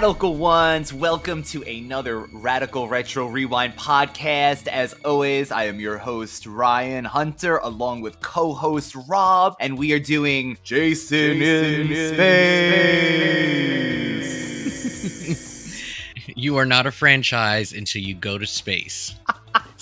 Radical Ones, welcome to another Radical Retro Rewind podcast. As always, I am your host, Ryan Hunter, along with co-host Rob, and we are doing Jason in Space. You are not a franchise until you go to space.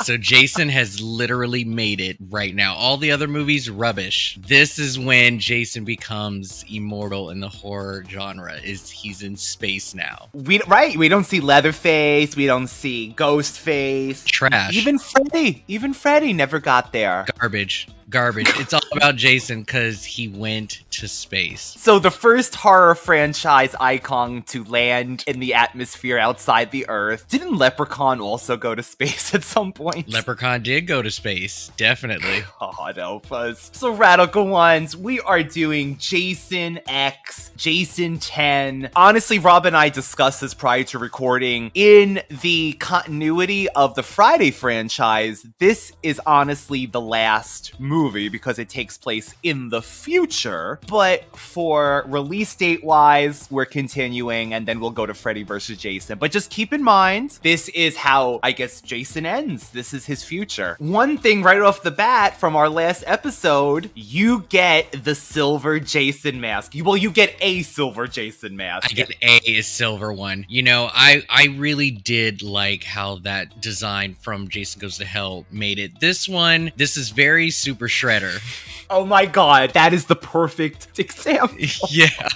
So Jason has literally made it right now. All the other movies, rubbish. This is when Jason becomes immortal in the horror genre. He's in space now. We don't see Leatherface. We don't see Ghostface. Trash. Even Freddy never got there. Garbage. It's all about Jason because he went to space. So the first horror franchise icon to land in the atmosphere outside the Earth. Didn't Leprechaun also go to space at some point? Leprechaun did go to space, definitely. God help us. So Radical Ones, we are doing Jason X, Jason 10. Honestly, Rob and I discussed this prior to recording. In the continuity of the Friday franchise, this is honestly the last movie because it takes place in the future. But for release date wise, we're continuing and then we'll go to Freddy vs. Jason. But just keep in mind, this is how, I guess, Jason ends. This is his future. One thing right off the bat from our last episode, you get the silver Jason mask. Well, you get a silver Jason mask. I get a silver one. You know, I really did like how that design from Jason Goes to Hell made it. This is very Super Shredder. Oh my god, that is the perfect example. Yeah,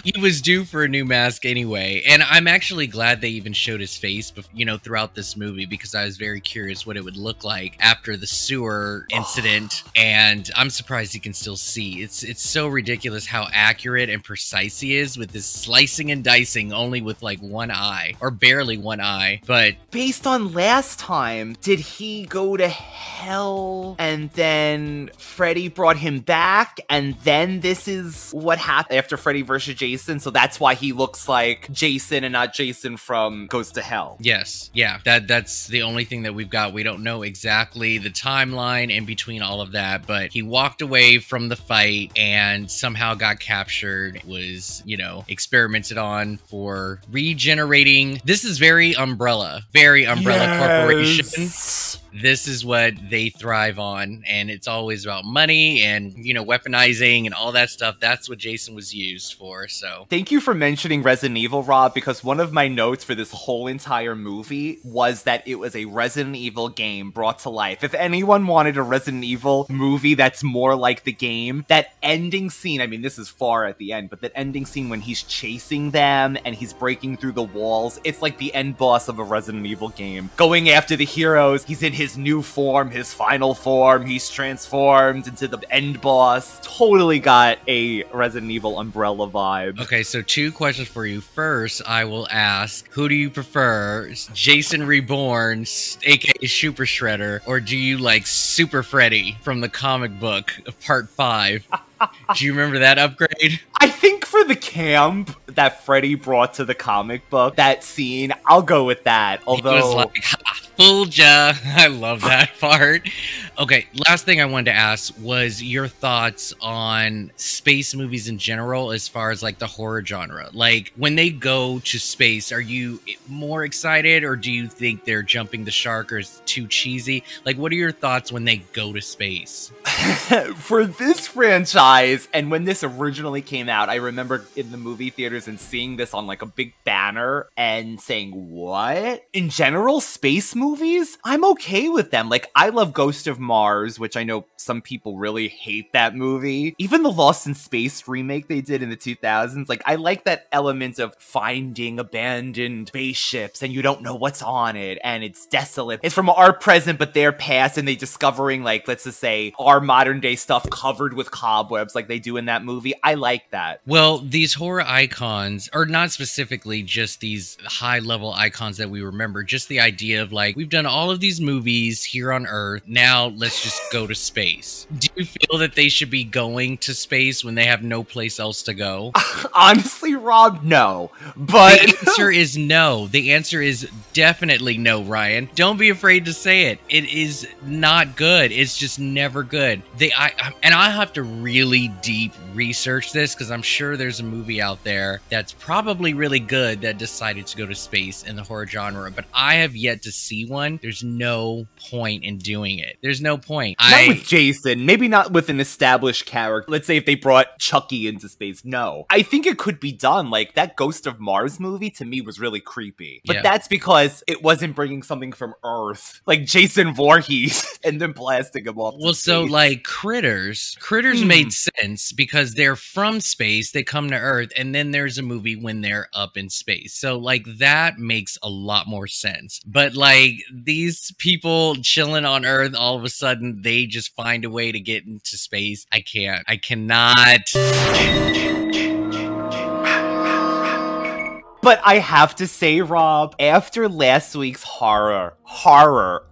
he was due for a new mask anyway, and I'm actually glad they even showed his face, you know, throughout this movie because I was very curious what it would look like after the sewer incident, and I'm surprised he can still see. It's so ridiculous how accurate and precise he is with his slicing and dicing only with like one eye, or barely one eye, but... Based on last time, did he go to hell and then Freddy brought him back, and then this is what happened after Freddy vs. Jason, so that's why he looks like Jason and not Jason from Goes to Hell. Yes, yeah, that's the only thing that we've got. We don't know exactly the timeline in between all of that, but he walked away from the fight and somehow got captured, was, you know, experimented on for regenerating. This is very Umbrella Corporation. This is what they thrive on, and it's always about money and, you know, weaponizing and all that stuff. That's what Jason was used for, so. Thank you for mentioning Resident Evil, Rob, because one of my notes for this whole entire movie was that it was a Resident Evil game brought to life. If anyone wanted a Resident Evil movie that's more like the game, that ending scene, I mean, this is far at the end, but that ending scene when he's chasing them and he's breaking through the walls, it's like the end boss of a Resident Evil game. Going after the heroes, he's in his new form, his final form, he's transformed into the end boss. Totally got a Resident Evil Umbrella vibe. Okay, so 2 questions for you. First, I will ask, who do you prefer, Jason Reborn, aka Super Shredder, or do you like Super Freddy from the comic book of Part 5? Do you remember that upgrade? I think for the camp that Freddy brought to the comic book, that scene, I'll go with that. Although, he was like, ha, fooled ya. I love that part. Okay, last thing I wanted to ask was your thoughts on space movies in general as far as like the horror genre. Like, when they go to space, are you more excited or do you think they're jumping the shark or it's too cheesy? Like, what are your thoughts when they go to space? For this franchise, and when this originally came out, I remember in the movie theaters and seeing this on like a big banner and saying, what? In general, space movies? I'm okay with them. Like, I love Ghost of Mars, which I know some people really hate that movie. Even the Lost in Space remake they did in the 2000s, like, I like that element of finding abandoned spaceships and you don't know what's on it and it's desolate. It's from our present but their past, and they discovering, like, let's just say, our modern day stuff covered with cobwebs like they do in that movie. I like that. Well, these horror icons, or not specifically just these high level icons that we remember, just the idea of like, we've done all of these movies here on Earth, now let's just go to space. Do you feel that they should be going to space when they have no place else to go? Honestly, Rob, no. But the answer is no. The answer is definitely no, Ryan. Don't be afraid to say it. It is not good. It's just never good. And I have to really deep research this because I'm sure there's a movie out there that's probably really good that decided to go to space in the horror genre, but I have yet to see one. There's no point in doing it. There's no point. Not with Jason. Maybe not with an established character. Let's say if they brought Chucky into space. No. I think it could be done. Like, that Ghost of Mars movie, to me, was really creepy. But that's because it wasn't bringing something from Earth. Like Jason Voorhees, and then blasting him off to space. So, like, Critters made sense because they're from space, they come to Earth, and then there's a movie when they're up in space. So, like, that makes a lot more sense. But, like, these people chilling on Earth, all of a sudden, they just find a way to get into space. I can't. I cannot. But I have to say, Rob, after last week's horror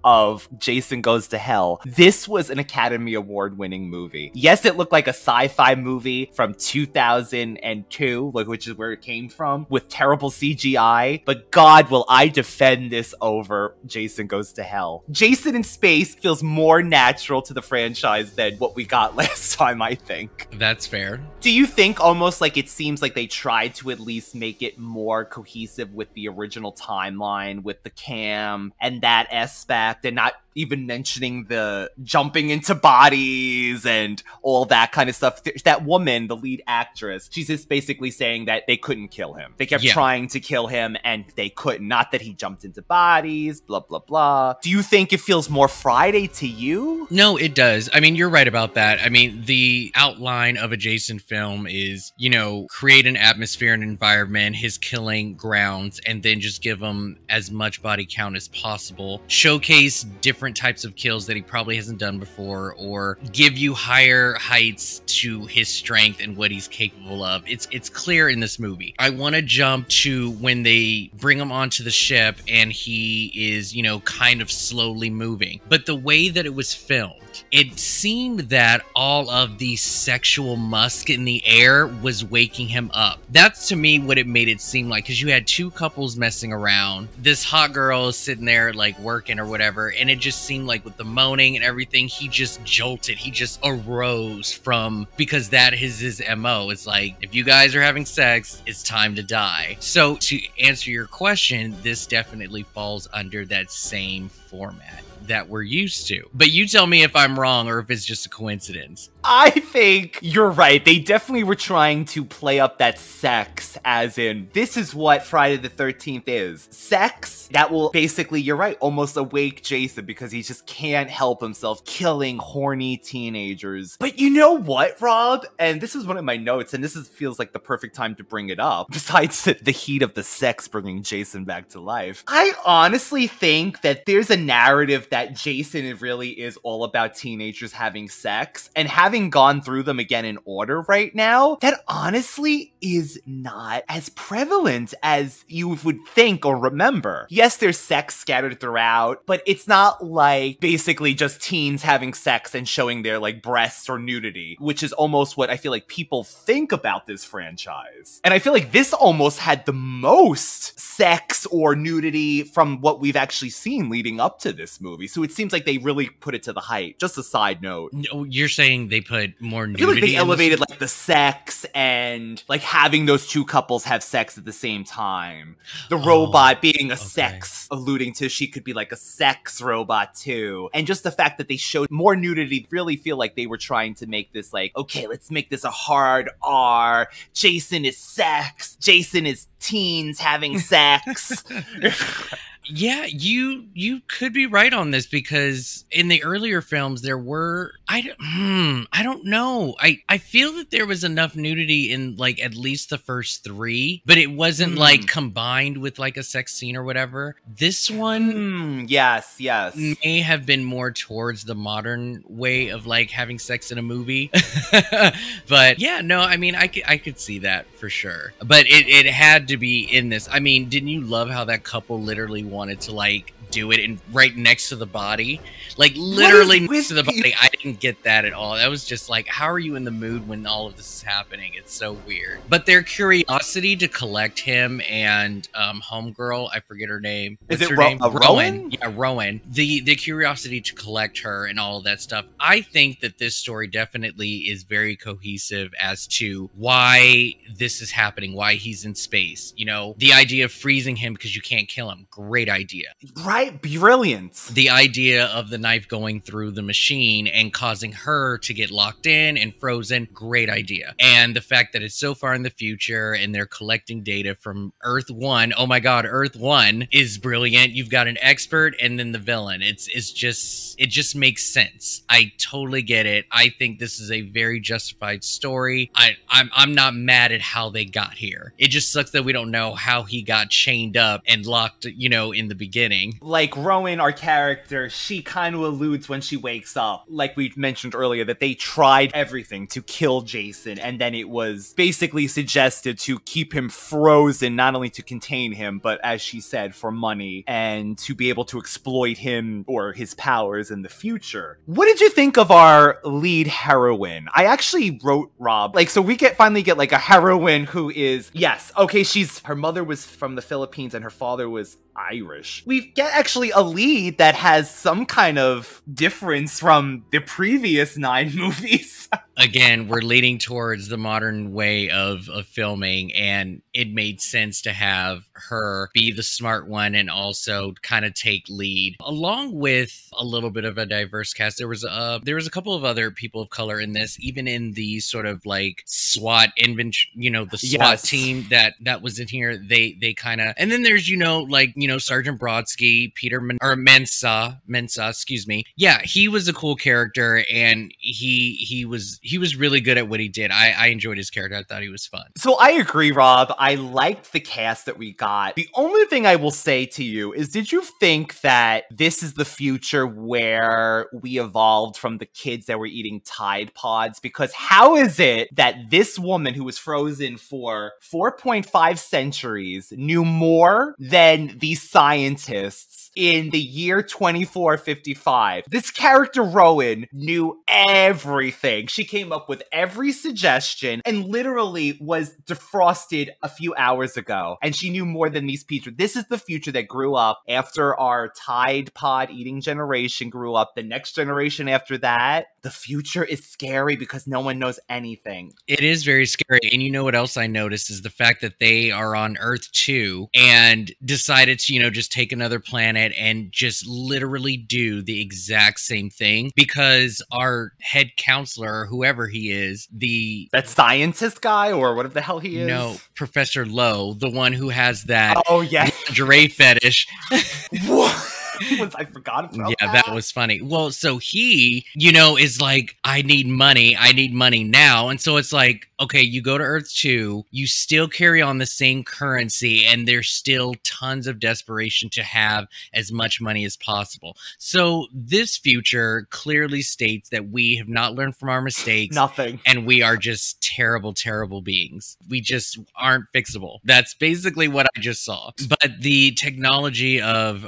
of Jason Goes to Hell, this was an Academy Award winning movie. Yes, it looked like a sci-fi movie from 2002, which is where it came from, with terrible CGI, but God, will I defend this over Jason Goes to Hell. Jason in space feels more natural to the franchise than what we got last time, I think. That's fair. Do you think almost like it seems like they tried to at least make it more cohesive with the original timeline, with the cam and that aspect, and not even mentioning the jumping into bodies and all that kind of stuff? That woman, the lead actress, she's just basically saying that they couldn't kill him. They kept trying to kill him and they couldn't. Not that he jumped into bodies, blah, blah, blah. Do you think it feels more Friday to you? No, it does. I mean, you're right about that. I mean, the outline of a Jason film is, you know, create an atmosphere and environment, his killing grounds, and then just give him as much body count as possible. Showcase different types of kills that he probably hasn't done before, or give you higher heights to his strength and what he's capable of. It's clear in this movie. I want to jump to when they bring him onto the ship and he is, you know, kind of slowly moving. But the way that it was filmed, it seemed that all of the sexual musk in the air was waking him up. That's to me what it made it seem like, because you had two couples messing around. This hot girl is sitting there like working or whatever, and it just seemed like with the moaning and everything, he just jolted. He just arose from, because that is his MO. It's like, if you guys are having sex, it's time to die. So to answer your question, this definitely falls under that same format that we're used to. But you tell me if I'm wrong or if it's just a coincidence. I think you're right. They definitely were trying to play up that sex, as in, this is what Friday the 13th is. Sex that will basically, you're right, almost awake Jason because he just can't help himself killing horny teenagers. But you know what, Rob? And this is one of my notes, and this feels like the perfect time to bring it up, besides the heat of the sex bringing Jason back to life. I honestly think that there's a narrative that Jason really is all about teenagers having sex, and having gone through them again in order right now, that honestly is not as prevalent as you would think or remember. Yes, there's sex scattered throughout, but it's not like basically just teens having sex and showing their like breasts or nudity, which is almost what I feel like people think about this franchise. And I feel like this almost had the most sex or nudity from what we've actually seen leading up to this movie. So it seems like they really put it to the height. Just a side note. No, you're saying they put more nudity? I feel like they elevated like the sex and like having those two couples have sex at the same time. The robot being a sex, alluding to she could be like a sex robot too. And just the fact that they showed more nudity, really feel like they were trying to make this like, okay, let's make this a hard R. Jason is sex. Jason is teens having sex. Yeah, you could be right on this, because in the earlier films there were I don't know. I feel that there was enough nudity in like at least the first three, but it wasn't like combined with like a sex scene or whatever. This one yes may have been more towards the modern way of like having sex in a movie. But yeah, no, I mean I could see that for sure. But it had to be in this. I mean, didn't you love how that couple literally wanted to like do it and right next to the body, like literally next to the body? I didn't didn't get that at all. That was just like, how are you in the mood when all of this is happening? It's so weird. But their curiosity to collect him and homegirl, I forget her name. What's her name? Rowan? Yeah, Rowan. The curiosity to collect her and all of that stuff. I think that this story definitely is very cohesive as to why this is happening, why he's in space. You know, the idea of freezing him because you can't kill him. Great idea. Right? Brilliant. The idea of the knife going through the machine and causing her to get locked in and frozen. Great idea. And the fact that it's so far in the future and they're collecting data from Earth 1. Oh my God, Earth 1 is brilliant. You've got an expert and then the villain. It just makes sense. I totally get it. I think this is a very justified story. I'm not mad at how they got here. It just sucks that we don't know how he got chained up and locked, you know, in the beginning. Like Rowan, our character, she kind of alludes when she wakes up, like we mentioned earlier, that they tried everything to kill Jason, and then it was basically suggested to keep him frozen, not only to contain him, but as she said, for money, and to be able to exploit him or his powers in the future. What did you think of our lead heroine? I actually wrote, Rob, like, so we finally get like a heroine who is, yes, okay, her mother was from the Philippines and her father was Irish. We get actually a lead that has some kind of difference from the previous 9 movies. Again, we're leading towards the modern way of filming, and it made sense to have her be the smart one and also kind of take lead, along with a little bit of a diverse cast. There was a couple of other people of color in this, even in the sort of like SWAT inventory, you know, the SWAT team that was in here. They kind of, and then there's, you know, like, you know, Sergeant Brodsky, Mensa, excuse me. Yeah, he was a cool character, and he was really good at what he did. I enjoyed his character. I thought he was fun. So I agree, Rob. I liked the cast that we got. The only thing I will say to you is, did you think that this is the future where we evolved from the kids that were eating Tide Pods? Because how is it that this woman who was frozen for 4.5 centuries knew more than these scientists in the year 2455? This character, Rowan, knew everything. She came up with every suggestion and literally was defrosted a few hours ago. And she knew more than these people. This is the future that grew up after our Tide Pod eating generation grew up. The next generation after that, the future is scary because no one knows anything. It is very scary. And you know what else I noticed is the fact that they are on Earth 2 and decided to, you know, just take another planet and just literally do the exact same thing, because our head counselor, whoever he is, that scientist guy or whatever the hell he is. No, Professor Lowe, the one who has that lingerie fetish. What? I forgot about that. Yeah, that was funny. Well, so he, you know, is like, I need money now. And so it's like, okay, you go to Earth 2, you still carry on the same currency, and there's still tons of desperation to have as much money as possible. So this future clearly states that we have not learned from our mistakes. Nothing. And we are just terrible, terrible beings. We just aren't fixable. That's basically what I just saw. But the technology of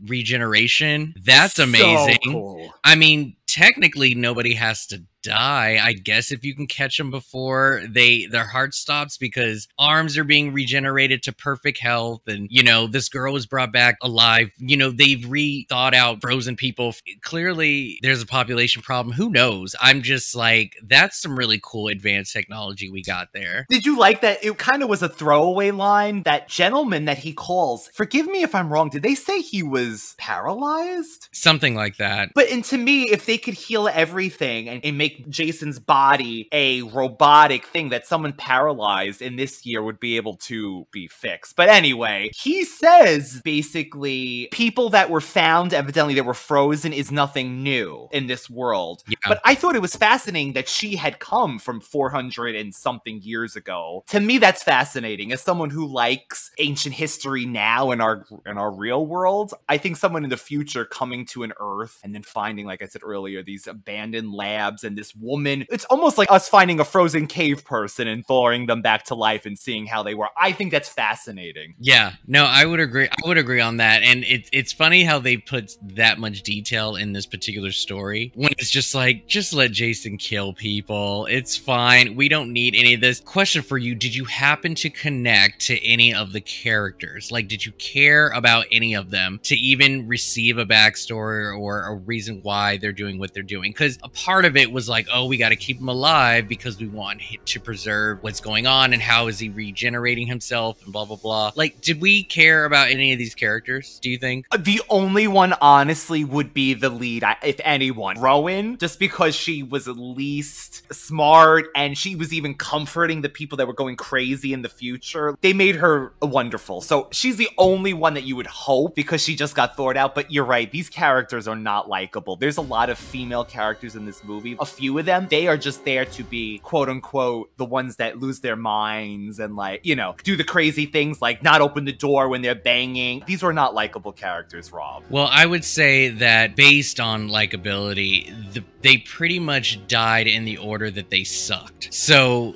regeneration, that's amazing. So cool. I mean, technically nobody has to die, I guess, if you can catch them before their heart stops, because arms are being regenerated to perfect health. And, you know, this girl was brought back alive. You know, they've re-thought out frozen people. Clearly there's a population problem. Who knows? I'm just like, that's some really cool advanced technology we got there. Did you like that? It kind of was a throwaway line. That gentleman that he calls, forgive me if I'm wrong, did they say he was paralyzed? Something like that. But, and to me, if they could heal everything and make Jason's body a robotic thing that someone paralyzed in this year would be able to be fixed. But anyway, he says basically people that were found, evidently that were frozen, is nothing new in this world. Yeah. But I thought it was fascinating that she had come from 400 and something years ago. To me, that's fascinating. As someone who likes ancient history now in our real world, I think someone in the future coming to an Earth and then finding, like I said earlier, familiar. These abandoned labs and this woman. It's almost like us finding a frozen cave person and throwing them back to life and seeing how they were. I think that's fascinating. Yeah, no, I would agree. I would agree on that. And it's funny how they put that much detail in this particular story when it's just like, just let Jason kill people. It's fine. We don't need any of this. Question for you. Did you happen to connect to any of the characters? Like, did you care about any of them to even receive a backstory or a reason why they're doing what they're doing? Because a part of it was like, oh, we got to keep him alive because we want to preserve what's going on and how is he regenerating himself and blah, blah, blah. Like, did we care about any of these characters, do you think? The only one, honestly, would be the lead, if anyone. Rowan, just because she was at least smart and she was even comforting the people that were going crazy in the future. They made her wonderful. So she's the only one that you would hope because she just got thawed out. But you're right, these characters are not likable. There's a lot of female characters in this movie. A few of them, they are just there to be, quote unquote, the ones that lose their minds and, like, you know, do the crazy things like not open the door when they're banging. These were not likable characters, Rob. Well, I would say that based on likability, they pretty much died in the order that they sucked. So...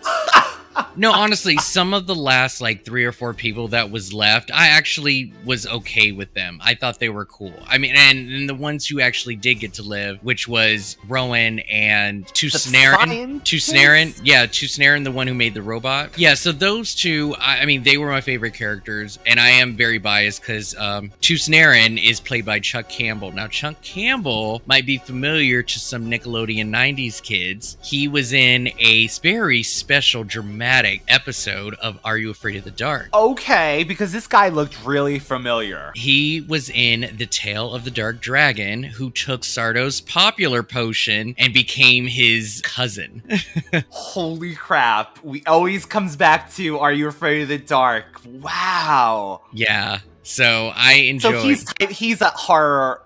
No, honestly, some of the last, like, 3 or 4 people that was left, I actually was okay with them. I thought they were cool. I mean, and the ones who actually did get to live, which was Rowan and Tusnaren. Yeah, Tusnaren, the one who made the robot. Yeah, so those two, I mean, they were my favorite characters, and I am very biased because Tusnaren is played by Chuck Campbell. Now, Chuck Campbell might be familiar to some Nickelodeon 90s kids. He was in a very special, dramatic episode of Are You Afraid of the Dark? Okay, because this guy looked really familiar. He was in The Tale of the Dark Dragon, who took Sardo's popular potion and became his cousin. Holy crap. We always comes back to Are You Afraid of the Dark? Wow. Yeah, so I enjoyed... So he's a horror...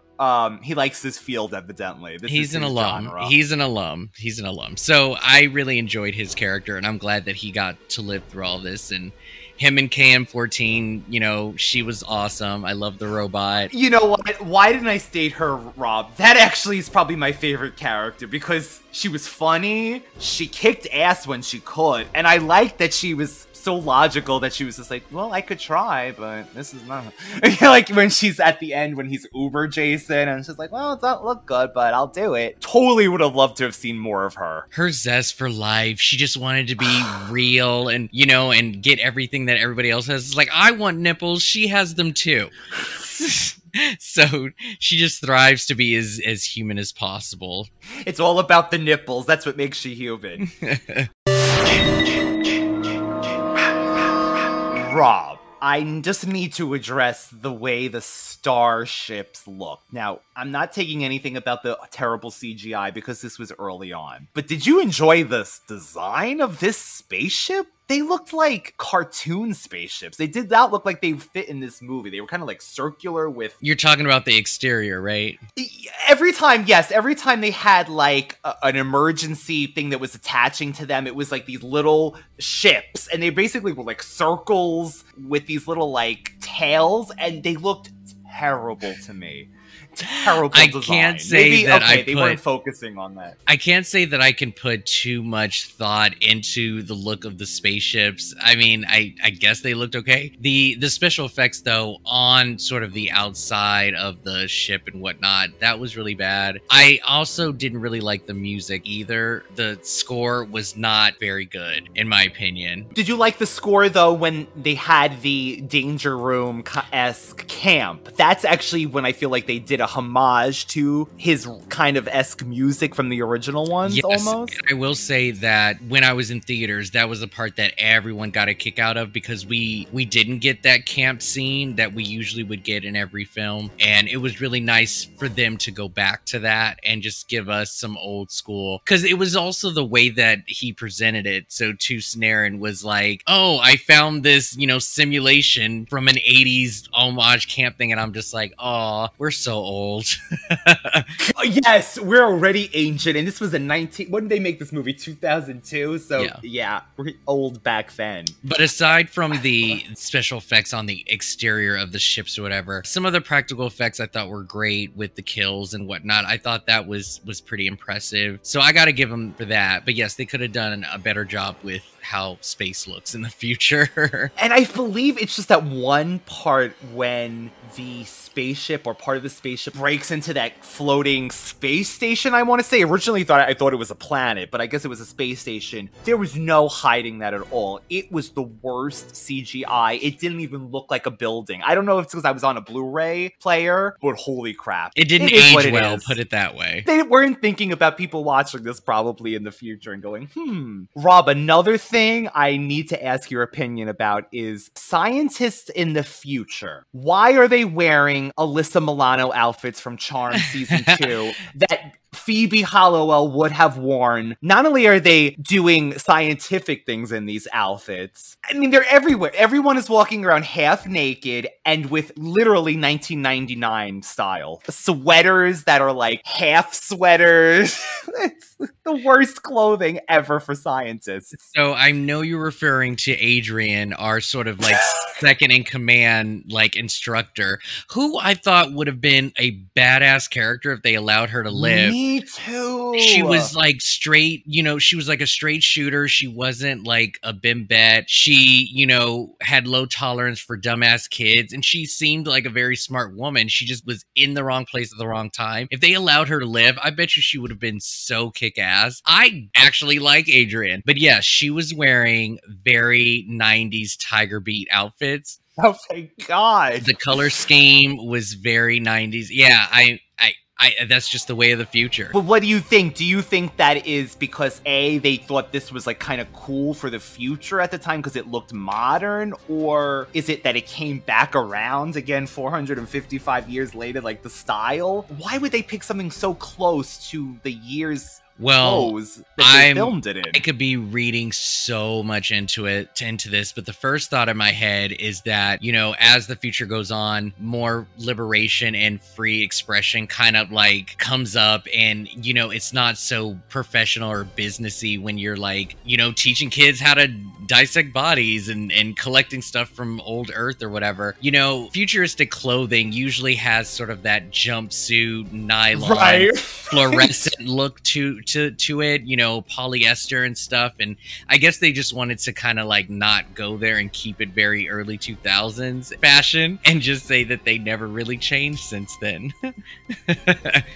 he likes this field, evidently. He's an alum. Genre. He's an alum. So I really enjoyed his character, and I'm glad that he got to live through all this. And him and KM14, you know, she was awesome. I love the robot. You know what? Why didn't I state her, Rob? That actually is probably my favorite character because she was funny. She kicked ass when she could. And I liked that she was so logical that she was just like, well, I could try, but this is not... Like, when she's at the end, when he's Uber Jason, and she's like, well, it doesn't look good, but I'll do it. Totally would have loved to have seen more of her. Her zest for life. She just wanted to be real and, you know, and get everything that everybody else has. It's like, I want nipples. She has them too. So she just thrives to be as human as possible. It's all about the nipples. That's what makes you human. Rob, I just need to address the way the starships look. Now, I'm not taking anything about the terrible CGI because this was early on. But did you enjoy this design of this spaceship? They looked like cartoon spaceships. They did not look like they fit in this movie. They were kind of like circular with... You're talking about the exterior, right? Every time they had like an emergency thing that was attaching to them, it was like these little ships. And they basically were like circles with these little like tails. And they looked terrible to me. Terrible design. I can't say they weren't focusing on that. I can't say that I can put too much thought into the look of the spaceships. I mean, I guess they looked okay. The special effects, though, on sort of the outside of the ship and whatnot, that was really bad. I also didn't really like the music either. The score was not very good, in my opinion. Did you like the score, though, when they had the Danger Room-esque camp? That's actually when I feel like they did a homage to his kind of esque music from the original ones, yes, almost. I will say that when I was in theaters, that was the part that everyone got a kick out of because we didn't get that camp scene that we usually would get in every film. And it was really nice for them to go back to that and just give us some old school. Because it was also the way that he presented it. So Tusnaren was like, oh, I found this, you know, simulation from an 80s homage camp thing. And I'm I'm just like, oh, we're so old. Oh, yes, we're already ancient, and this was when did they make this movie? 2002. So yeah, we're old back then. But aside from the special effects on the exterior of the ships or whatever, some of the practical effects I thought were great with the kills and whatnot. I thought that was pretty impressive. So I got to give them for that. But yes, they could have done a better job with how space looks in the future. And I believe it's just that one part when the spaceship or part of the spaceship breaks into that floating space station, I want to say. Originally I thought it was a planet, but I guess it was a space station. There was no hiding that at all. It was the worst CGI. It didn't even look like a building. I don't know if it's because I was on a Blu-ray player, but holy crap. It didn't age well, put it that way. They weren't thinking about people watching this probably in the future and going, Rob, another thing I need to ask your opinion about is scientists in the future. Why are they wearing Alyssa Milano outfits from Charmed season 2 that Phoebe Halliwell would have worn? Not only are they doing scientific things in these outfits, I mean, they're everywhere. Everyone is walking around half naked and with literally 1999 style sweaters that are like half sweaters. It's the worst clothing ever for scientists. So I know you're referring to Adrian, our sort of like second in command, like instructor, who I thought would have been a badass character if they allowed her to live. Me too. She was like straight, she was like a straight shooter. She wasn't like a bimbette. She, had low tolerance for dumbass kids, and she seemed like a very smart woman. She just was in the wrong place at the wrong time. If they allowed her to live, I bet you she would have been so kick-ass. I actually like Adrian, but yeah, she was wearing very 90s Tiger Beat outfits. Oh my god. The color scheme was very 90s. Yeah, I that's just the way of the future. But what do you think? Do you think that is because A, they thought this was like kind of cool for the future at the time because it looked modern? Or is it that it came back around again 455 years later, like the style? Why would they pick something so close to the years that they filmed it in? I could be reading so much into this, but the first thought in my head is that, as the future goes on, more liberation and free expression kind of like comes up, and, it's not so professional or businessy when you're like, teaching kids how to dissect bodies and collecting stuff from old Earth or whatever. Futuristic clothing usually has sort of that jumpsuit, nylon, fluorescent look to it, polyester and stuff. And I guess they just wanted to kind of like not go there and keep it very early 2000s fashion and just say that they never really changed since then.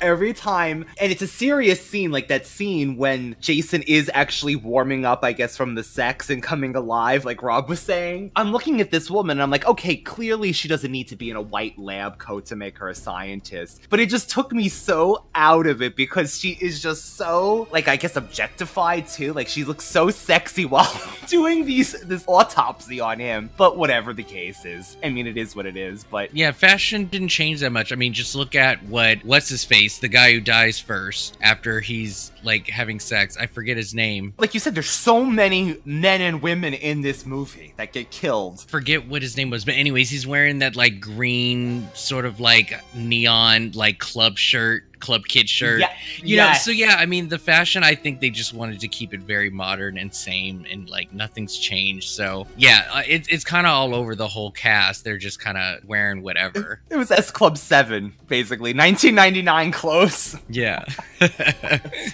Every time, and it's a serious scene, like that scene when Jason is actually warming up, I guess, from the sex and coming alive, like Rob was saying. I'm looking at this woman and I'm like, okay, clearly she doesn't need to be in a white lab coat to make her a scientist. But it just took me so out of it because she is just so, like, I guess objectified too. Like, she looks so sexy while doing this autopsy on him. But whatever the case is, I mean, it is what it is. But yeah, fashion didn't change that much. I mean, just look at what's his face, the guy who dies first after he's like having sex. I forget his name. Like you said, there's so many men and women in this movie that get killed. Forget what his name was, but anyways, he's wearing that like green sort of like neon like club kid shirt. Yeah, so yeah, I mean, the fashion, I think they just wanted to keep it very modern and same, and like nothing's changed. So yeah, it's kind of all over the whole cast. They're just kind of wearing whatever. It was S Club 7, basically. 1999 clothes. Yeah.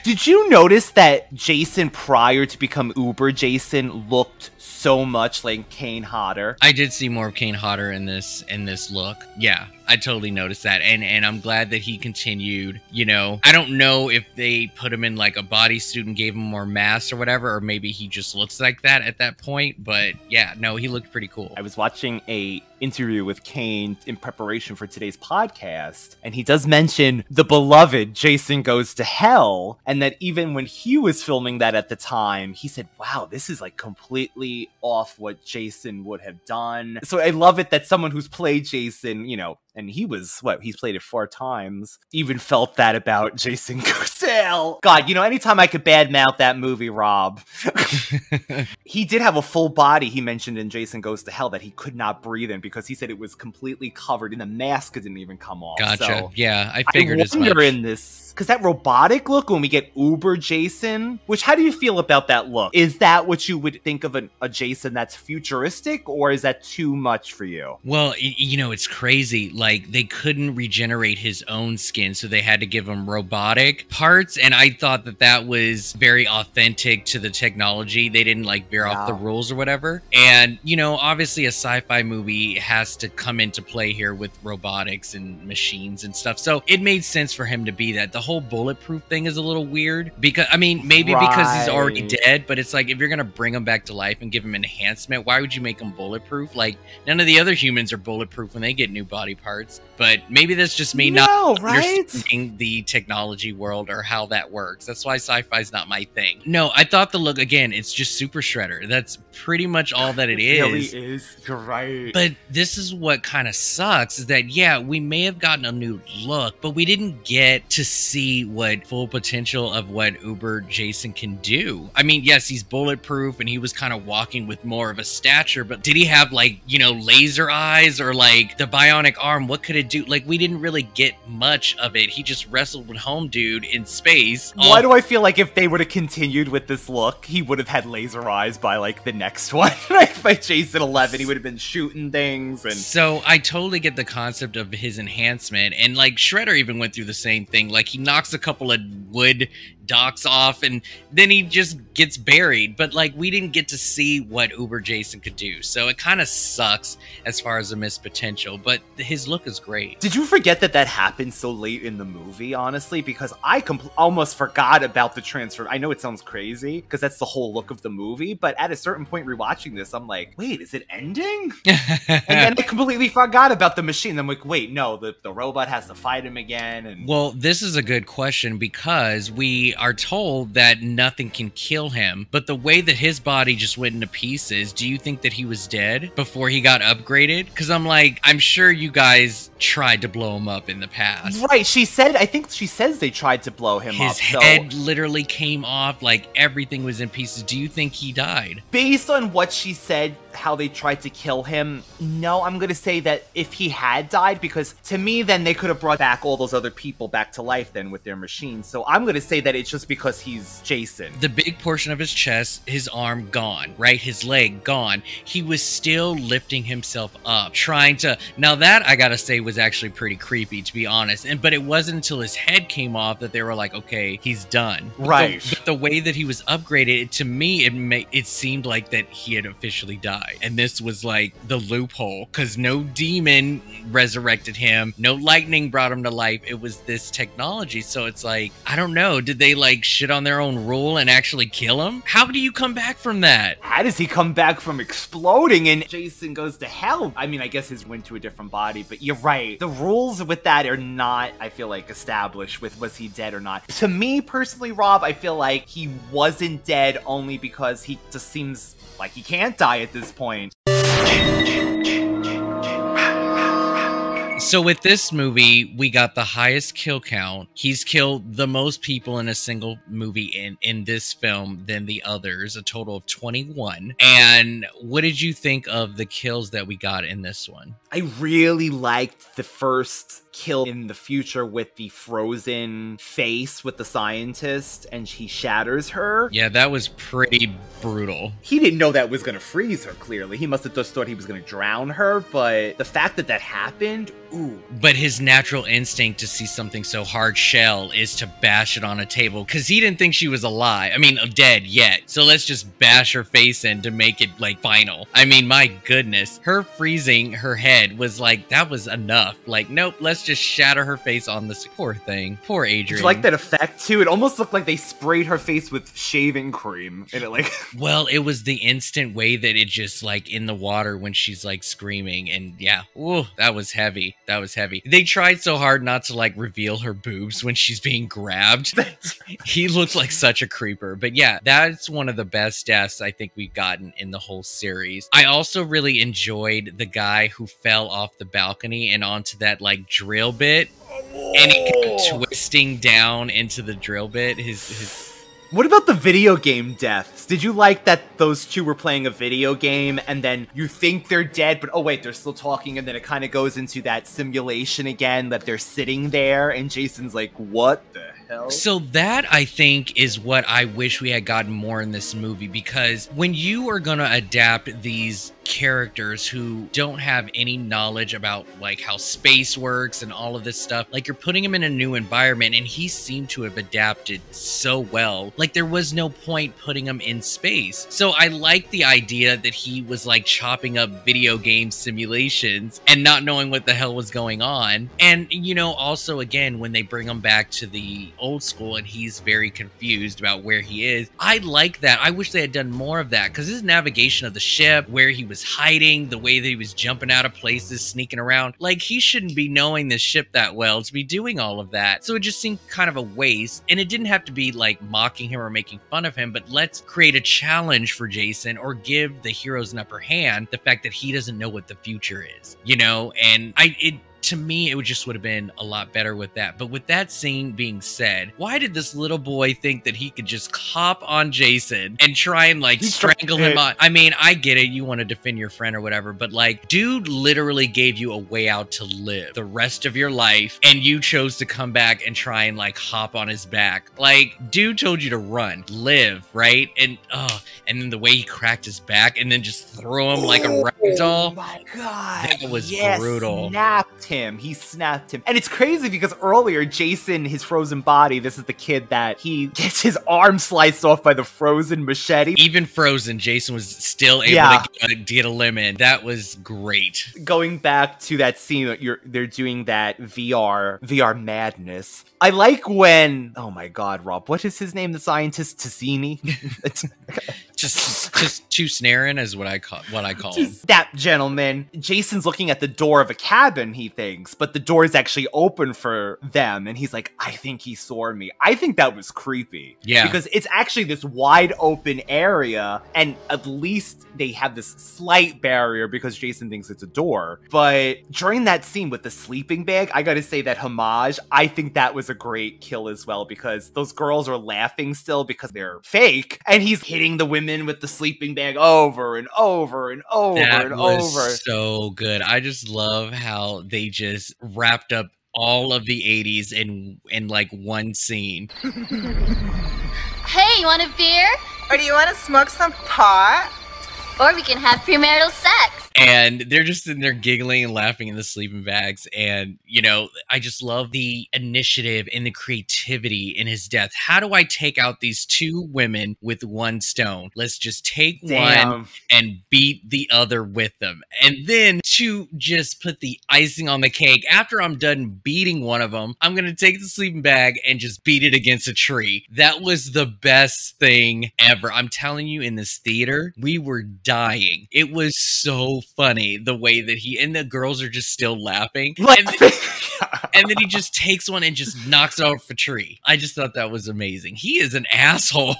Did you notice that Jason, prior to become Uber Jason, looked so much like Kane Hodder? I did see more of Kane Hodder in this look. Yeah, I totally noticed that, and I'm glad that he continued. I don't know if they put him in like a bodysuit and gave him more mass or whatever, or maybe he just looks like that at that point. But yeah, no, he looked pretty cool. I was watching a interview with Kane in preparation for today's podcast, and he does mention the beloved Jason Goes to Hell, and that even when he was filming that at the time, he said, wow, this is like completely off what Jason would have done. So I love it that someone who's played Jason, And he was, he's played it 4 times. Even felt that about Jason Goes to Hell. God, anytime I could badmouth that movie, Rob. He did have a full body, he mentioned in Jason Goes to Hell, that he could not breathe in because he said it was completely covered and the mask didn't even come off. Gotcha. So yeah, I figured as much. In this, because that robotic look when we get Uber Jason, which, how do you feel about that look? Is that what you would think of a Jason that's futuristic, or is that too much for you? Well, it's crazy. Like, they couldn't regenerate his own skin, so they had to give him robotic parts, and I thought that was very authentic to the technology. They didn't, veer off the rules or whatever. And, obviously a sci-fi movie has to come into play here with robotics and machines and stuff, so it made sense for him to be that. The whole bulletproof thing is a little weird, because, maybe because he's already dead, but it's like, if you're gonna bring him back to life and give him enhancement, why would you make him bulletproof? Like, none of the other humans are bulletproof when they get new body parts. But maybe that's just me not understanding the technology world or how that works. That's why sci-fi is not my thing. No, I thought the look, again, it's just Super Shredder. That's pretty much all that it is. It really is. You're right. But this is what kind of sucks, is that, yeah, we may have gotten a new look, but we didn't get to see what full potential of what Uber Jason can do. I mean, yes, he's bulletproof and he was kind of walking with more of a stature, but did he have, laser eyes or the bionic arm? What could it do? We didn't really get much of it. He just wrestled with Home Dude in space. Why do I feel like if they would have continued with this look, he would have had laser eyes by the next one? By Jason 11, he would have been shooting things. And so I totally get the concept of his enhancement, and Shredder even went through the same thing. He knocks a couple of wood docks off and then he just gets buried, but we didn't get to see what Uber Jason could do, so it kind of sucks as far as the missed potential, but his look is great. Did you forget that happened so late in the movie, honestly? Because I almost forgot about the transfer. I know it sounds crazy because that's the whole look of the movie, but at a certain point rewatching this, I'm like, wait, is it ending? And then I completely forgot about the machine. I'm like, wait, no, the robot has to fight him again. And well, this is a good question, because we are told that nothing can kill him, but the way that his body just went into pieces, do you think that he was dead before he got upgraded? Because I'm sure you guys tried to blow him up in the past. Right, I think she says they tried to blow him up. His head literally came off, everything was in pieces. Do you think he died? Based on what she said, how they tried to kill him, no, I'm gonna say that if he had died, because to me, then they could have brought back all those other people back to life then with their machines. So I'm gonna say that it's just because he's Jason. The big portion of his chest, his arm gone, right? His leg gone. He was still lifting himself up, trying to... Now that, I gotta say, was actually pretty creepy, to be honest. But it wasn't until his head came off that they were like, okay, he's done. Right. But the way that he was upgraded, to me, it seemed like that he had officially died. And this was the loophole, because no demon resurrected him, no lightning brought him to life. It was this technology. So it's I don't know, did they shit on their own rule and actually kill him? How do you come back from that? How does he come back from exploding in Jason Goes to Hell? I mean, I guess his went to a different body, but you're right. The rules with that are not, I feel established with was he dead or not. To me personally, Rob, I feel like he wasn't dead only because he just seems like he can't die at this point. So with this movie, we got the highest kill count. He's killed the most people in a single movie in this film than the others, a total of 21. And what did you think of the kills that we got in this one? I really liked the first kill in the future with the frozen face with the scientist, and he shatters her. Yeah, that was pretty brutal. He didn't know that was going to freeze her, clearly. He must have just thought he was going to drown her, but the fact that happened, ooh. But his natural instinct to see something so hard shell is to bash it on a table, because he didn't think she was alive. I mean, dead yet. So let's just bash her face in to make it, final. I mean, my goodness. Her freezing her head was that was enough. Nope, let's just shatter her face on this. Poor thing. Poor Adrian. Did you like that effect, too? It almost looked like they sprayed her face with shaving cream. And it, Well, it was the instant way that it just, in the water when she's, screaming. And, yeah, ooh, that was heavy. That was heavy. They tried so hard not to like reveal her boobs when she's being grabbed. He looked like such a creeper. But yeah, that's one of the best deaths I think we've gotten in the whole series. I also really enjoyed the guy who fell off the balcony and onto that like drill bit. And he kept twisting down into the drill bit. What about the video game deaths? Did you like that those two were playing a video game and then you think they're dead, but oh wait, they're still talking, and then it kind of goes into that simulation again that they're sitting there and Jason's like, what the hell? So that, I think, is what I wish we had gotten more in this movie, because when you are going to adapt these characters who don't have any knowledge about like how space works and all of this stuff, like you're putting him in a new environment, and he seemed to have adapted so well. Like there was no point putting him in space. So I like the idea that he was like chopping up video game simulations and not knowing what the hell was going on. And you know, also again, when they bring him back to the old school and he's very confused about where he is, I like that. I wish they had done more of that, because his navigation of the ship, where he was hiding, the way that he was jumping out of places, sneaking around, like he shouldn't be knowing this ship that well to be doing all of that. So it just seemed kind of a waste, and it didn't have to be like mocking him or making fun of him, but let's create a challenge for Jason, or give the heroes an upper hand, the fact that he doesn't know what the future is, you know. And to me, it would have been a lot better with that. But with that scene being said, why did this little boy think that he could just hop on Jason and try and like strangle him on? I mean, I get it. You want to defend your friend or whatever, but like, dude literally gave you a way out to live the rest of your life, and you chose to come back and try and like hop on his back. Like, dude told you to run, live, right? And then the way he cracked his back and then just threw him like a rag doll. Oh my god, that was brutal. He snapped him. And it's crazy because earlier, Jason, his frozen body, this is the kid that he gets his arm sliced off by the frozen machete. Even frozen, Jason was still able to get a limb in. That was great. Going back to that scene that they're doing that VR madness. I like when, oh my god, Rob, what is his name? The scientist, Tassini? just two snaring is what I call him. That gentleman. Jason's looking at the door of a cabin, he thinks, but the door is actually open for them, and he's like, I think he saw me. I think that was creepy. Yeah. Because it's actually this wide open area, and at least they have this slight barrier because Jason thinks it's a door. But during that scene with the sleeping bag, I gotta say that homage, I think that was a great kill as well, because those girls are laughing still because they're fake, and he's hitting the women with the sleeping bag over and over and over and over. That was so good. I just love how they just wrapped up all of the 80s in like one scene. Hey, you want a beer? Or do you want to smoke some pot? Or we can have premarital sex. And they're just sitting there giggling and laughing in the sleeping bags. And, you know, I just love the initiative and the creativity in his death. How do I take out these two women with one stone? Let's just take one and beat the other with them. And then to just put the icing on the cake, after I'm done beating one of them, I'm going to take the sleeping bag and just beat it against a tree. That was the best thing ever. I'm telling you, in this theater, we were dying. It was so funny the way that and the girls are just still laughing. And then he just takes one and just knocks it off a tree. I just thought that was amazing. He is an asshole.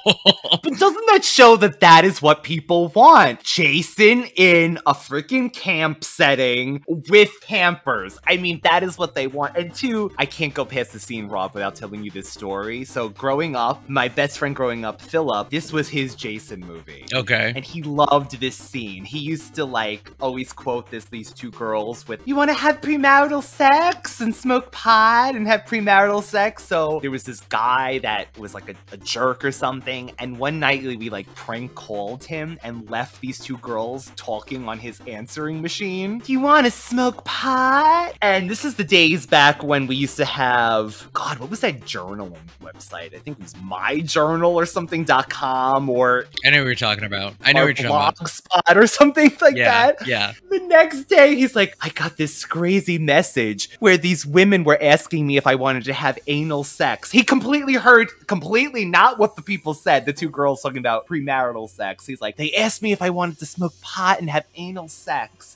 But doesn't that show that that is what people want? Jason in a freaking camp setting with campers. I mean, that is what they want. And two, I can't go past the scene, Rob, without telling you this story. So growing up, my best friend growing up, Philip, this was his Jason movie. Okay. And he loved this scene. He used to like always quote these two girls with, you want to have premarital sex and smoke pot and have premarital sex? So there was this guy that was like a jerk or something, and one night we like prank called him and left these two girls talking on his answering machine. Do you want to smoke pot? And this is the days back when we used to have, God, what was that journaling website? I think it was myjournal or something.com, or I know what you're talking about. I know what you're talking about. Blogspot or something like that. Yeah. The next day, he's like, I got this crazy message where these women were asking me if I wanted to have anal sex. He completely heard, not what the people said, the two girls talking about premarital sex. He's like, they asked me if I wanted to smoke pot and have anal sex.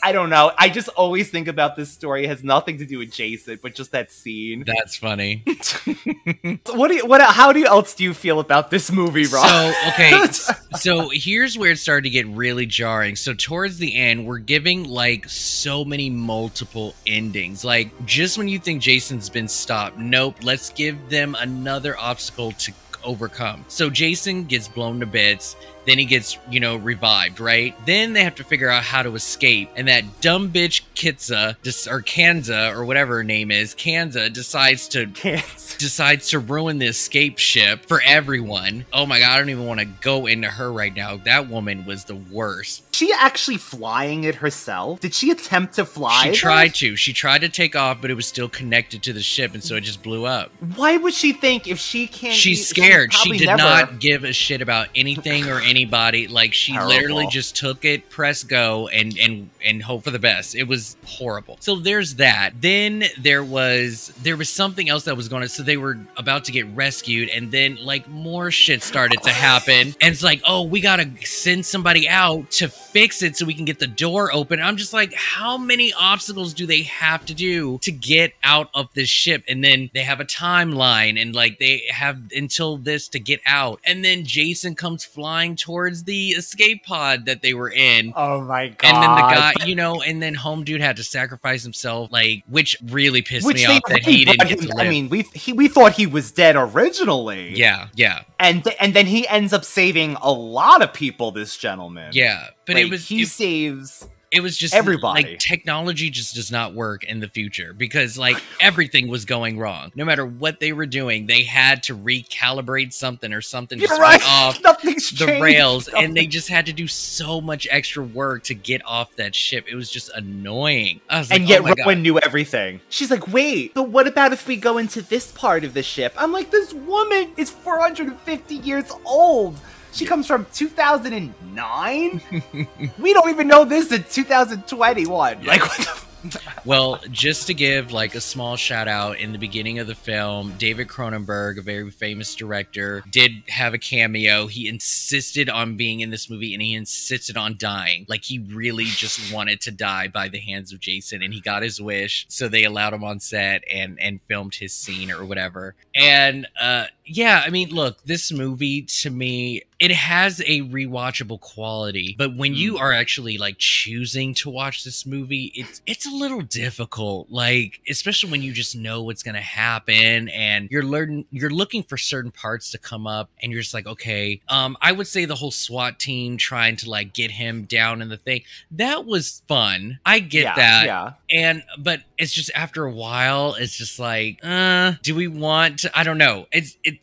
I don't know. I just always think about this story. It has nothing to do with Jason, but just that scene. That's funny. How else do you feel about this movie, Rob? So, okay. So here's where it started to get really jarring. So towards the end, we're giving like so many multiple endings. Like just when you think Jason's been stopped, nope, let's give them another obstacle to overcome. So Jason gets blown to bits. Then he gets, revived, right? Then they have to figure out how to escape. And that dumb bitch Kanza, or whatever her name is, Kanza decides to ruin the escape ship for everyone. Oh my God, I don't even want to go into her right now. That woman was the worst. She actually flying it herself? Did she attempt to fly? She tried to. She tried to take off, but it was still connected to the ship, and so it just blew up. Why would she think if she can't? She's scared. She did not give a shit about anything or anybody. Like she literally just took it, press go, and hope for the best. It was horrible. So there's that. Then there was something else that was going on. So they were about to get rescued, and then like more shit started to happen. And it's like, oh, we gotta send somebody out to fix it so we can get the door open. I'm just like, how many obstacles do they have to do to get out of this ship? And then they have a timeline, and like they have until this to get out. And then Jason comes flying towards the escape pod that they were in. Oh my God. And then the guy, and then home dude had to sacrifice himself, like, which really pissed me off that he didn't get to live. I mean, we thought he was dead originally. Yeah. And then he ends up saving a lot of people, this gentleman. Yeah, but like, he saves it was just everybody. Like technology just does not work in the future because like everything was going wrong. No matter what they were doing, they had to recalibrate something or something just went off the rails, and they just had to do so much extra work to get off that ship. It was just annoying. I was like, and yet Rowan knew everything. She's like, wait, but what about if we go into this part of the ship? I'm like, this woman is 450 years old. She comes from 2009? We don't even know this in 2021. Yeah. Like, what the Well, just to give like a small shout out, in the beginning of the film, David Cronenberg, a very famous director, did have a cameo. He insisted on being in this movie, and he insisted on dying. Like he really just wanted to die by the hands of Jason, and he got his wish. So they allowed him on set and filmed his scene or whatever. And yeah, I mean, look, this movie to me, it has a rewatchable quality, but when you are actually like choosing to watch this movie, it's a little difficult, like especially when you just know what's gonna happen and you're looking for certain parts to come up, and you're just like, okay, I would say the whole SWAT team trying to like get him down in the thing, that was fun. I get that, but it's just after a while, it's just like, do we want to? I don't know.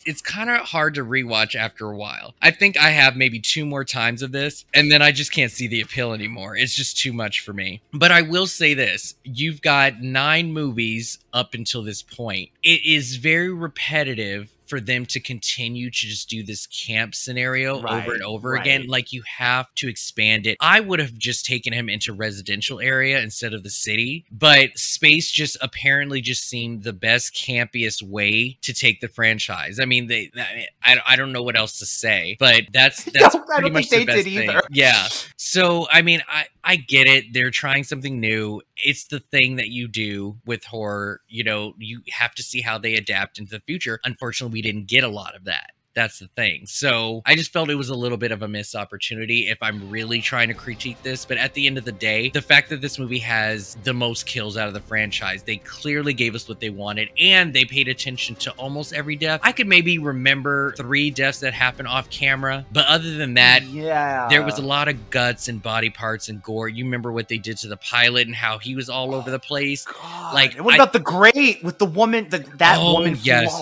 It's kind of hard to rewatch after a while. I think I have maybe 2 more times of this, and then I just can't see the appeal anymore. It's just too much for me. But I will say this. You've got 9 movies up until this point. It is very repetitive for them to continue to just do this camp scenario over and over again. Like, you have to expand it. I would have just taken him into residential area instead of the city, but space just apparently just seemed the best, campiest way to take the franchise. I mean, I don't know what else to say, but that's pretty much the best thing. Yeah. So, I mean, I get it. They're trying something new. It's the thing that you do with horror. You know, you have to see how they adapt into the future. Unfortunately, we didn't get a lot of that. That's the thing. So I just felt it was a little bit of a missed opportunity if I'm really trying to critique this. But at the end of the day, the fact that this movie has the most kills out of the franchise, they clearly gave us what they wanted, and they paid attention to almost every death. I could maybe remember 3 deaths that happened off camera, but other than that, there was a lot of guts and body parts and gore. You remember what they did to the pilot and how he was all over the place. God. Like, and what about the grate with the woman? That woman. Yes.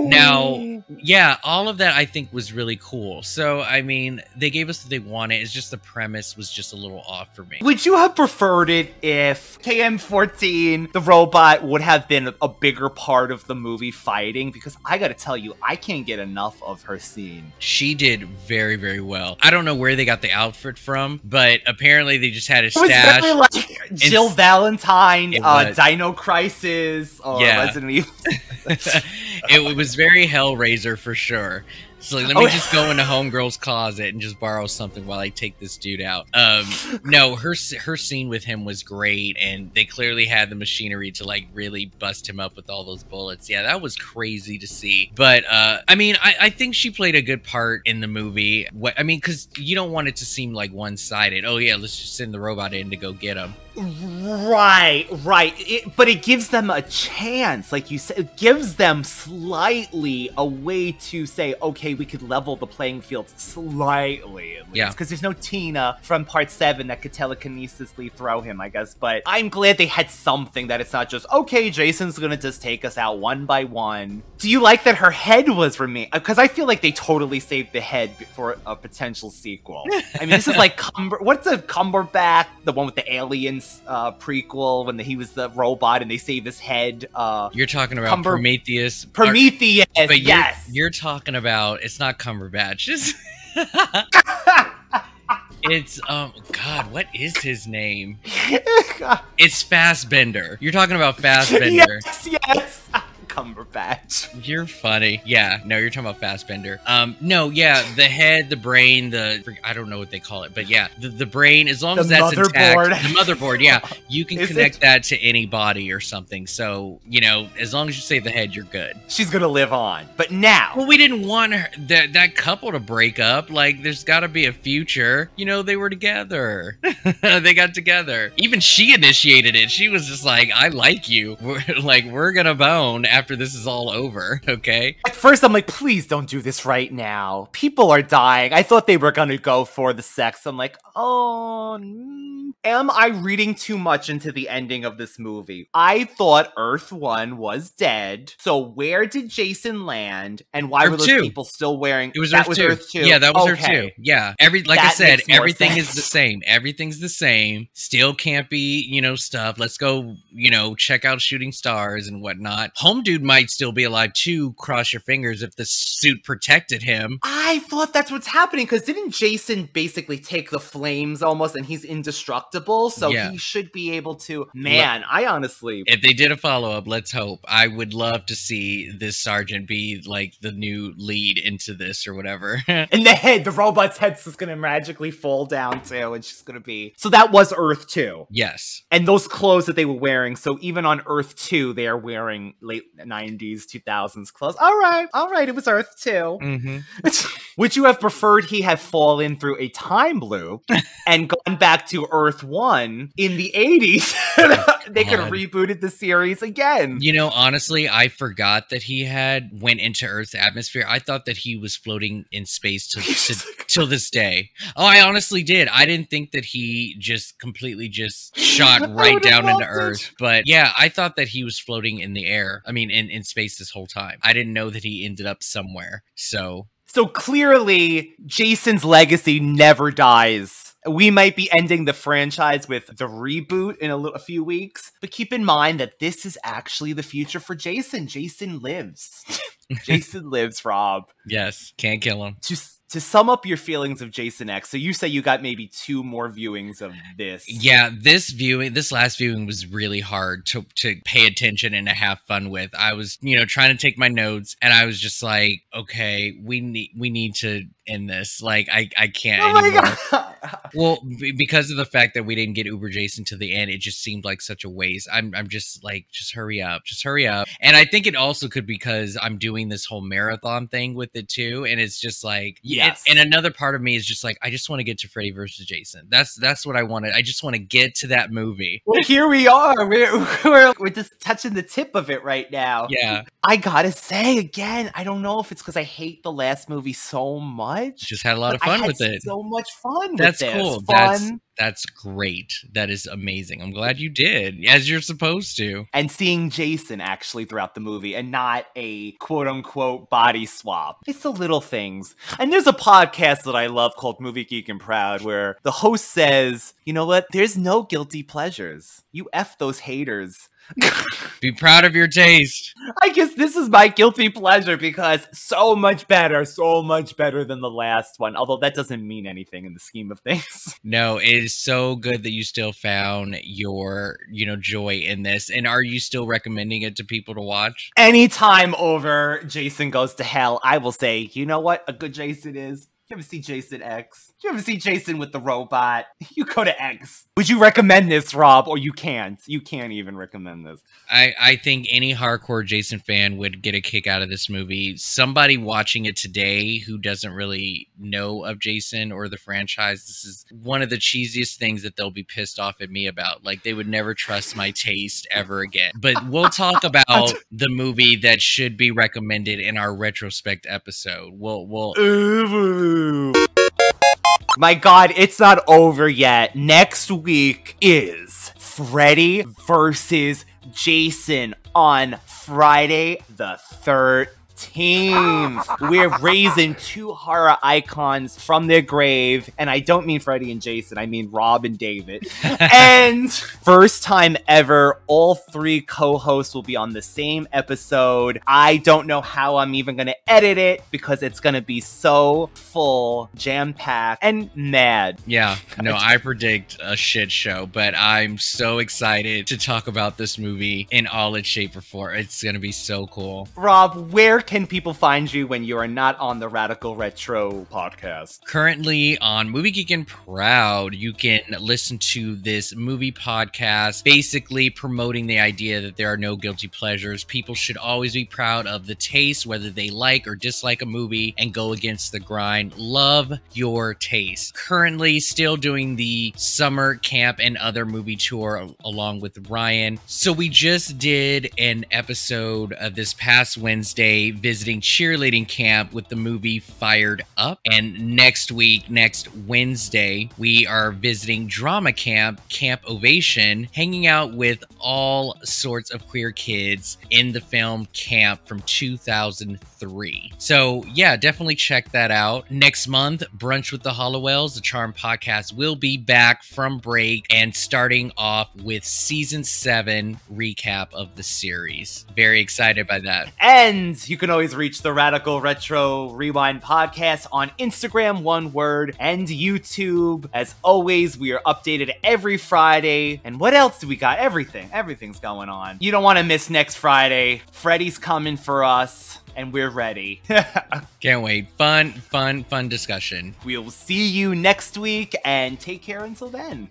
Now, yeah, all of that I think was really cool. So, I mean, they gave us what they wanted. It's just the premise was just a little off for me. Would you have preferred it if KM14, the robot, would have been a bigger part of the movie fighting? Because I gotta tell you, I can't get enough of her scene. She did very, very well. I don't know where they got the outfit from, but apparently they just had a It was stash. very like Jill Valentine, Dino Crisis, Yeah. Resident Evil. It was very Hellraiser for sure. So like, let me just go into Homegirl's closet and just borrow something while I take this dude out. No, her scene with him was great, and they clearly had the machinery to like really bust him up with all those bullets. Yeah, that was crazy to see. But I mean, I think she played a good part in the movie. I mean, because you don't want it to seem like one-sided. Oh yeah, let's just send the robot in to go get him. Right. But it gives them a chance, like you said. It gives them slightly a way to say, okay, we could level the playing field slightly, at least. Yeah. Because there's no Tina from Part 7 that could telekinesisly throw him, I guess. But I'm glad they had something that it's not just, okay, Jason's gonna just take us out one by one. Do you like that her head was remained? Because I feel like they totally saved the head for a potential sequel. I mean, this is like, what's a Cumberbatch, the one with the aliens prequel, when he was the robot and they save his head. You're talking about Prometheus. Prometheus, but yes. You're talking about, it's not Cumberbatch. It's, God, what is his name? It's Fassbender. You're talking about Fassbender. Yes. Cumberbatch. You're funny. Yeah, no, you're talking about Fassbender. No, yeah, the head, the brain, I don't know what they call it, but yeah, the brain, as long as that's intact, the motherboard, yeah, you can connect that to any body or something. So, you know, as long as you save the head, you're good. She's gonna live on. But now, well, we didn't want that couple to break up. Like, there's got to be a future. You know, they were together. They got together. Even she initiated it. She was just like, I like you. We're gonna bone after this is all over, okay? At first, I'm like, please don't do this right now. People are dying. I thought they were gonna go for the sex. I'm like, oh, am I reading too much into the ending of this movie? I thought Earth 1 was dead. So where did Jason land? And why were those people still wearing... It was Earth 2. Yeah, that was Earth 2. Yeah. Like I said, everything is the same. Everything's the same. Still can't be, you know, stuff. Let's go, you know, check out Shooting Stars and whatnot. Home Dude might still be alive too, cross your fingers, if the suit protected him. I thought that's what's happening, because didn't Jason basically take the flames almost, and he's indestructible, so he should be able to... Man, I honestly... If they did a follow-up, let's hope. I would love to see this sergeant be, like, the new lead into this or whatever. And the robot's head's just gonna magically fall down too, and she's gonna be... So that was Earth 2. Yes. And those clothes that they were wearing, so even on Earth 2, they are wearing late 90s, 2000s clothes. All right, it was Earth 2. Mm-hmm. Would you have preferred he had fallen through a time loop and gone back to Earth 1 in the 80s? They could have rebooted the series again. You know, honestly, I forgot that he went into Earth's atmosphere. I thought that he was floating in space till this day. Oh, I honestly did. I didn't think that he just completely shot right down into Earth. But yeah, I thought that he was floating in the air. I mean, in space this whole time. I didn't know that he ended up somewhere. So clearly, Jason's legacy never dies. We might be ending the franchise with the reboot in a few weeks, but keep in mind that this is actually the future for Jason. Jason lives. Jason lives, Rob. Yes, can't kill him. To sum up your feelings of Jason X, so you say you got maybe 2 more viewings of this. Yeah, this last viewing was really hard to pay attention and to have fun with. I was, you know, trying to take my notes, and I was just like, okay, we need to end this. Like, I can't anymore. Well, because of the fact that we didn't get Uber Jason to the end, it just seemed like such a waste. I'm just like, just hurry up. And I think it also could because I'm doing this whole marathon thing with it too, and it's just like, yes. And another part of me is just like, I just want to get to Freddy versus Jason. That's what I wanted. I just want to get to that movie. Well, here we are. We're just touching the tip of it right now. Yeah. I gotta say again, I don't know if it's because I hate the last movie so much. Just had a lot of fun with it. So much fun. That's with this. cool. Fun. That's great. That is amazing. I'm glad you did, as you're supposed to. And seeing Jason actually throughout the movie and not a quote-unquote body swap. It's the little things. And there's a podcast that I love called Movie Geek and Proud where the host says, you know what? There's no guilty pleasures. You F those haters. Be proud of your taste. I guess this is my guilty pleasure because so much better than the last one. Although that doesn't mean anything in the scheme of things. No, it is so good that you still found your, joy in this. And are you still recommending it to people to watch? Anytime over Jason Goes to Hell, I will say, you know what a good Jason is? You ever see Jason X? You ever see Jason with the robot? You go to X. Would you recommend this, Rob? Or you can't? You can't even recommend this. I think any hardcore Jason fan would get a kick out of this movie. Somebody watching it today who doesn't really know of Jason or the franchise, this is one of the cheesiest things that they'll be pissed off at me about. Like, they would never trust my taste ever again. But we'll talk about the movie that should be recommended in our retrospect episode. We'll My God, it's not over yet. Next week is Freddy versus Jason on Friday the 13th. We're raising two horror icons from their grave. And I don't mean Freddy and Jason, I mean Rob and David. And first time ever, all three co-hosts will be on the same episode. I don't know how I'm even going to edit it because it's going to be so full, jam-packed, and mad. Yeah, no, I predict a shit show, but I'm so excited to talk about this movie in all its shape or form. It's going to be so cool. Rob, where can people find you when you are not on the Radical Retro podcast? Currently on Movie Geek and Proud, you can listen to this movie podcast, basically promoting the idea that there are no guilty pleasures. People should always be proud of the taste, whether they like or dislike a movie, and go against the grind. Love your taste. Currently still doing the summer camp and other movie tour along with Ryan. So we just did an episode this past Wednesday visiting cheerleading camp with the movie Fired Up. And next week, next Wednesday, we are visiting drama camp, Camp Ovation, hanging out with all sorts of queer kids in the film Camp from 2003. So yeah, definitely check that out. Next month, Brunch with the Hollowells, the Charm podcast, will be back from break and starting off with season 7 recap of the series. Very excited by that. And you can always reach the Radical Retro Rewind podcast on Instagram, one word, and YouTube. As always, we are updated every Friday. And what else do we got? Everything's going on. You don't want to miss next Friday. Freddy's coming for us, and we're ready. Can't wait. Fun discussion. We'll see you next week, and take care until then.